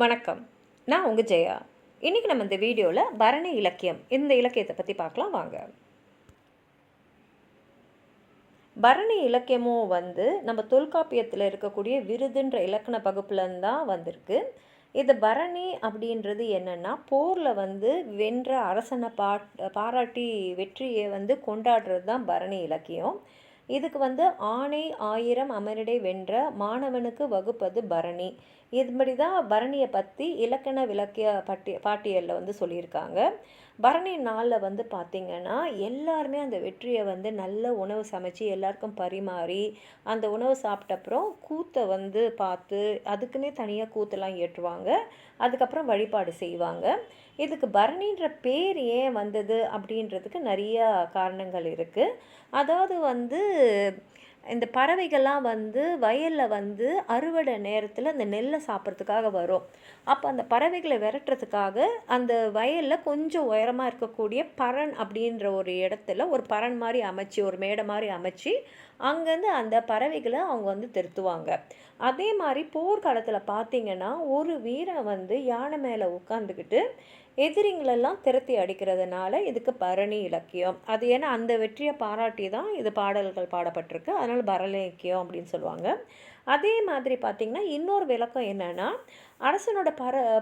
வணக்கம். நான் உங்கள் ஜெயா. இன்றைக்கி நம்ம இந்த வீடியோவில் பரணி இலக்கியம் இந்த இலக்கியத்தை பற்றி பார்க்கலாம் வாங்க. பரணி இலக்கியமும் நம்ம தொல்காப்பியத்தில் இருக்கக்கூடிய விருதுன்ற இலக்கண பகுப்புலேருந்து தான் வந்திருக்கு. இது பரணி அப்படின்றது என்னென்னா, போரில் வென்ற அரசனை பாராட்டி வெற்றியை கொண்டாடுறது தான் பரணி இலக்கியம். இதுக்கு ஆணை ஆயிரம் அமரிடை வென்ற மாணவனுக்கு வகுப்பது பரணி. இதுபடி தான் பரணியை பற்றி இலக்கண விளக்கிய பாட்டியலில் சொல்லியிருக்காங்க. பரணி நாளில் பார்த்திங்கன்னா எல்லாருமே அந்த வெற்றியை நல்ல உணவு சமைச்சு எல்லாருக்கும் பரிமாறி அந்த உணவு சாப்பிட்டப்புறம் கூத்தை பார்த்து அதுக்குன்னே தனியாக கூத்தெல்லாம் ஏற்றுவாங்க. அதுக்கப்புறம் வழிபாடு செய்வாங்க. இதுக்கு பரணின்ற பேர் ஏன் வந்தது அப்படின்றதுக்கு நிறைய காரணங்கள் இருக்குது. அதாவது இந்த பறவைகள்லாம் வயலில் அறுவடை நேரத்தில் அந்த நெல்லை சாப்பிட்றதுக்காக வரும். அப்போ அந்த பறவைகளை விரட்டுறதுக்காக அந்த வயலில் கொஞ்சம் உயரமாக இருக்கக்கூடிய பரண் அப்படின்ற ஒரு இடத்துல ஒரு பரண் மாதிரி அமைச்சு, ஒரு மேடை மாதிரி அமைச்சு அங்கேருந்து அந்த பறவைகளை அவங்க திருத்துவாங்க. அதே மாதிரி போர்க்காலத்தில் பார்த்திங்கன்னா ஒரு வீரன் யானை மேலே உட்காந்துக்கிட்டு எதிரிங்களெல்லாம் திரத்தி அடிக்கிறதுனால இதுக்கு பரணி இலக்கியம். அது ஏன்னா அந்த வெற்றியை பாராட்டி தான் இது பாடல்கள் பாடப்பட்டிருக்கு. அதனால் பரணி இலக்கியம் அப்படின்னு சொல்லுவாங்க. அதே மாதிரி பார்த்திங்கன்னா இன்னொரு விளக்கம் என்னென்னா, அரசனோட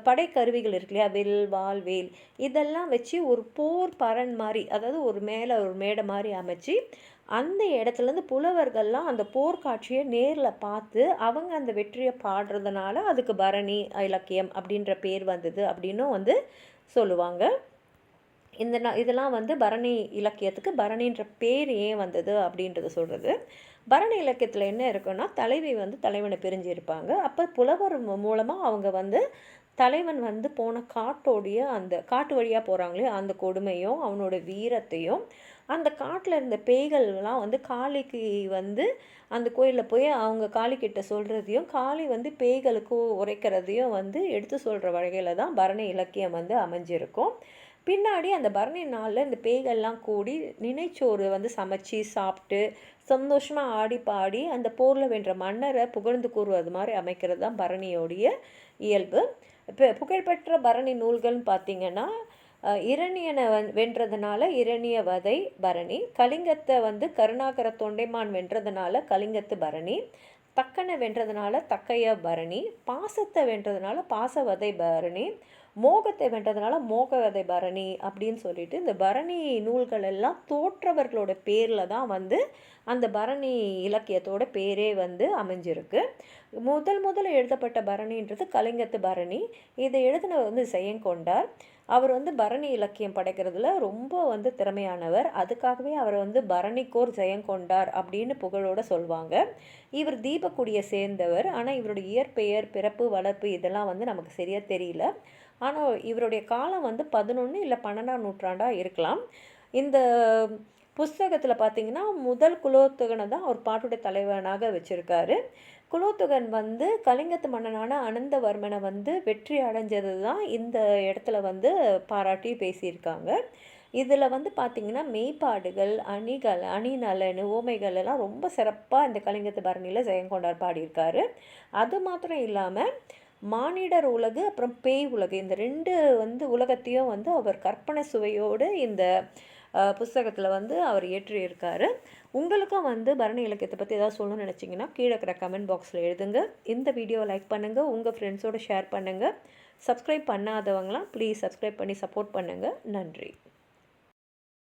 படை கருவிகள் இருக்கு இல்லையா, வில் வால் வேல் இதெல்லாம் வச்சு ஒரு போர் பரண் மாதிரி, அதாவது ஒரு மேலே ஒரு மேடை மாதிரி அமைச்சு அந்த இடத்துலேருந்து புலவர்கள்லாம் அந்த போர்க்காட்சியை நேரில் பார்த்து அவங்க அந்த வெற்றியை பாடுறதுனால அதுக்கு பரணி இலக்கியம் அப்படின்ற பேர் வந்தது அப்படின்னும் சொல்லுவாங்க. இதெல்லாம் பரணி இலக்கியத்துக்கு பரணின்ற பேர் ஏன் வந்தது அப்படின்றத சொல்கிறது. பரணி இலக்கியத்தில் என்ன இருக்குன்னா, தலைவி தலைவனை பிரிஞ்சு இருப்பாங்க. அப்போ புலவர் மூலமாக அவங்க தலைவன் போன காட்டோடைய அந்த காட்டு வழியாக போகிறாங்களே அந்த கொடுமையும் அவனோட வீரத்தையும் அந்த காட்டில் இருந்த பேய்கள்லாம் காளிக்கு அந்த கோயிலில் போய் அவங்க காளிக்கிட்ட சொல்கிறதையும் காளி பேய்களுக்கு உரைக்கிறதையும் எடுத்து சொல்கிற வகையில் தான் பரணி இலக்கியம் அமைஞ்சிருக்கும். பின்னாடி அந்த பரணி நாளில் இந்த பேய்கள்லாம் கூடி நினைச்சோறு சமைச்சு சாப்பிட்டு சந்தோஷமாக ஆடி பாடி அந்த போரில் வென்ற மன்னரை புகழ்ந்து கூறுவது மாதிரி அமைக்கிறது தான் பரணியோடைய இயல்பு. இப்போ புகழ்பெற்ற பரணி நூல்கள்னு பார்த்திங்கன்னா, இரணியனை வென்றதுனால இரணிய வதை பரணி, கலிங்கத்தை கருணாகர தொண்டைமான் வென்றதுனால கலிங்கத்து பரணி, தக்கனை வென்றதுனால தக்கைய பரணி, பாசத்தை வென்றதுனால பாசவதை பரணி, மோகத்தை வென்றதுனால மோகவதை பரணி அப்படின்னு சொல்லிட்டு இந்த பரணி நூல்கள் எல்லாம் தோற்றவர்களோட பேரில் தான் அந்த பரணி இலக்கியத்தோட பேரே அமைஞ்சிருக்கு. முதல்ல எழுதப்பட்ட பரணின்றது கலிங்கத்து பரணி. இதை எழுதின செயங்கொண்டார். அவர் பரணி இலக்கியம் படைக்கிறதுல ரொம்ப திறமையானவர். அதுக்காகவே அவர் பரணிக்கோர் ஜெயங்கொண்டார் அப்படின்னு புகழோட சொல்லுவாங்க. இவர் தீபக்குடியை சேர்ந்தவர். ஆனால் இவருடைய இயற்பெயர், பிறப்பு, வளர்ப்பு இதெல்லாம் நமக்கு சரியாக தெரியல. ஆனால் இவருடைய காலம் 11 இல்லை 12ஆம் நூற்றாண்டாக இருக்கலாம். இந்த புஸ்தகத்தில் பார்த்திங்கன்னா முதல் குலோத்துகனை தான் அவர் பாட்டுடைய தலைவனாக வச்சுருக்காரு. குலோத்துகன் கலிங்கத்து மன்னனான அனந்தவர்மனை வெற்றி அடைஞ்சது தான் இந்த இடத்துல பாராட்டி பேசியிருக்காங்க. இதில் பார்த்திங்கன்னா மெய்ப்பாடுகள், அணி நலன், ஓமைகள் எல்லாம் ரொம்ப சிறப்பாக இந்த கலிங்கத்து பரணியில் ஜெயங்கொண்டார் பாடியிருக்காரு. அது மாத்திரம் இல்லாமல் மானிடர் உலகு அப்புறம் பேய் உலகு இந்த ரெண்டு உலகத்தையும் அவர் கற்பனை சுவையோடு இந்த புஸ்தகத்தில் அவர் ஏற்றியிருக்காரு. உங்களுக்கும் பரணி இலக்கியத்தை பற்றி ஏதாவது சொல்லணும்னு நினச்சிங்கன்னா கீழே இருக்கிற கமெண்ட் பாக்ஸில் எழுதுங்க. இந்த வீடியோவை லைக் பண்ணுங்கள், உங்கள் ஃப்ரெண்ட்ஸோடு ஷேர் பண்ணுங்கள். சப்ஸ்கிரைப் பண்ணாதவங்களாம் ப்ளீஸ் சப்ஸ்கிரைப் பண்ணி சப்போர்ட் பண்ணுங்கள். நன்றி.